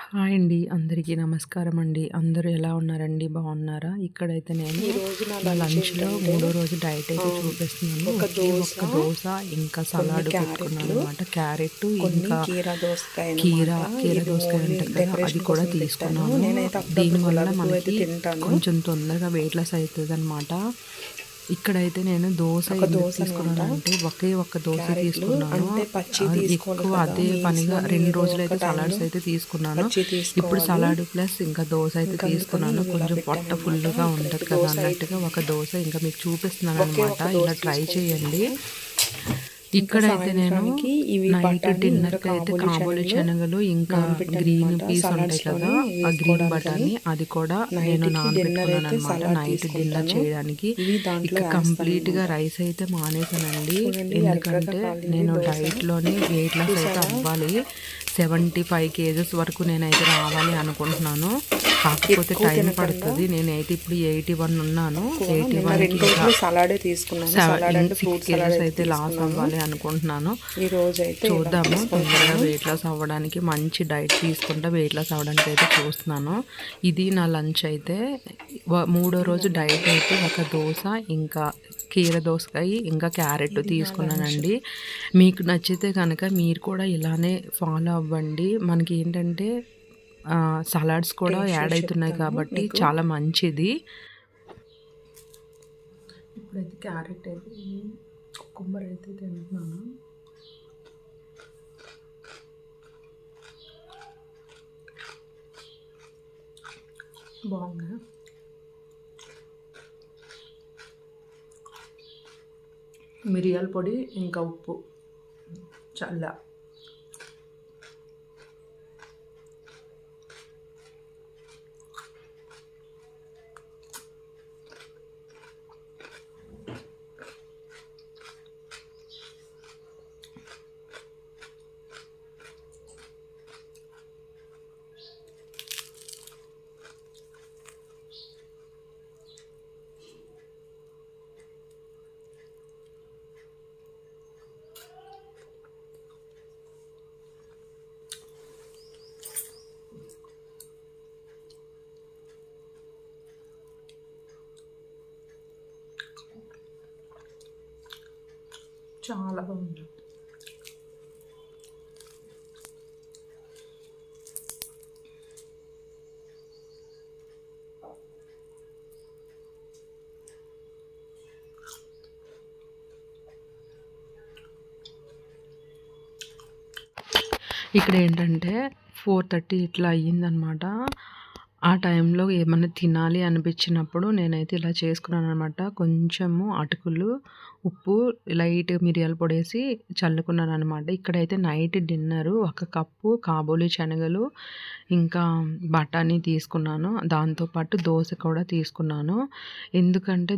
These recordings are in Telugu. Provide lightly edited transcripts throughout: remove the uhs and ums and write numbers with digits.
హాయ్ అండి, అందరికీ నమస్కారం అండి. అందరూ ఎలా ఉన్నారండి? బాగున్నారా? ఇక్కడైతే నేను నా లంచ్లో మూడో రోజు డైట్ అయితే చూపిస్తున్నాను. ఒక దోశ ఇంకా సలాడ్ పెట్టుకున్నాను అనమాట. క్యారెట్ ఇంకా కీర దోసకాయ అంటారు కదా, అది కూడా తీసుకున్నాను. దీనివల్ల మనకి కొంచెం తొందరగా వెయిట్ లాస్ అవుతుంది అనమాట. ఇక్కడైతే నేను దోశ తీసుకున్నానంటే ఒక్క దోశ తీసుకున్నాను. ఎక్కువ అదే పనిగా 2 రోజులైతే సలాడ్స్ అయితే తీసుకున్నాను. ఇప్పుడు సలాడ్ ప్లస్ ఇంకా దోశ అయితే తీసుకున్నాను. కొంచెం పొట్ట ఫుల్గా ఉంటుంది కదా అన్నట్టుగా ఒక దోశ ఇంకా మీకు చూపిస్తున్నాను అనమాట. ఇలా ట్రై చేయండి. ఇక్కడైతే నేను నైట్ డిన్నర్కి అయితే కాబూలి శనగలు ఇంకా గ్రీన్ పీస్ ఉంటాయి కదా, ఆ గ్రీన్ బటానీ అది కూడా నేను నానబెట్టుకున్నాను అనమాట నైట్ డిన్నర్ చేయడానికి. ఇక కంప్లీట్గా రైస్ అయితే మానేసానండి, ఎందుకంటే నేను డైట్లోనే వెయిట్ లాస్ అయితే అవ్వాలి. 75 kgs వరకు నేనైతే రావాలి అనుకుంటున్నాను. కాకపోతే టైం పడుతుంది. నేనైతే ఇప్పుడు 81 ఉన్నాను. 81 kgs అయితే లాస్ అవ్వాలి అనుకుంటున్నాను. చూద్దాము, తొందరగా వెయిట్ లాస్ అవ్వడానికి మంచి డైట్ తీసుకుంటే వెయిట్ లాస్ అవ్వడానికి అయితే చూస్తున్నాను. ఇది నా లంచ్ అయితే. మూడో రోజు డైట్ అయితే ఒక దోశ ఇంకా కీర దోసకాయ ఇంకా క్యారెట్ తీసుకున్నానండి. మీకు నచ్చితే కనుక మీరు కూడా ఇలానే ఫాలో అవ్వండి. మనకి ఏంటంటే సలాడ్స్ కూడా యాడ్ అవుతున్నాయి కాబట్టి చాలా మంచిది. ఇప్పుడైతే క్యారెట్ అయితే కుకుంబర్ అయితే తింటున్నాను. బాగుంది. మిరియాల పొడి ఇంకా ఉప్పు చల్ల. చాలా బాగుంది. ఇక్కడ ఏంటంటే 4:30 ఇట్లా అయ్యిందనమాట. ఆ టైంలో ఏమన్నా తినాలి అనిపించినప్పుడు నేనైతే ఇలా చేసుకున్నాను అనమాట. కొంచెము అటుకులు, ఉప్పు, లైట్ మిరియాల పొడి వేసి చల్లుకున్నాను అనమాట. ఇక్కడైతే నైట్ డిన్నరు 1 కప్పు కాబూలి శనగలు ఇంకా బఠానీ తీసుకున్నాను. దాంతోపాటు దోశ కూడా తీసుకున్నాను. ఎందుకంటే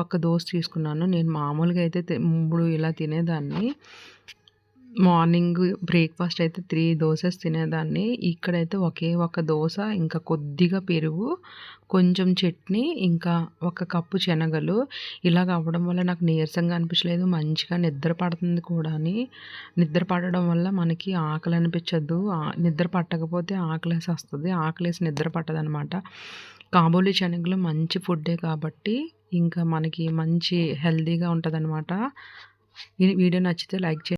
ఒక్క దోశ తీసుకున్నాను. నేను మామూలుగా అయితే 3 ఇలా తినేదాన్ని. మార్నింగ్ బ్రేక్ఫాస్ట్ అయితే 3 దోసెస్ తినేదాన్ని. ఇక్కడైతే ఒక దోశ ఇంకా కొద్దిగా పెరుగు, కొంచెం చట్నీ, ఇంకా 1 కప్పు శనగలు. ఇలాగ అవ్వడం వల్ల నాకు నీరసంగా అనిపించలేదు, మంచిగా నిద్ర పడుతుంది కూడా. నిద్ర పడడం వల్ల మనకి ఆకలి అనిపించదు. నిద్ర పట్టకపోతే ఆకలేసేస్తుంది, ఆకలేసి నిద్ర పట్టదనమాట. కాబూలి శనగలు మంచి ఫుడ్డే కాబట్టి ఇంకా మనకి మంచి హెల్తీగా ఉంటుందన్నమాట. ఈ వీడియో నచ్చితే లైక్ చేయండి.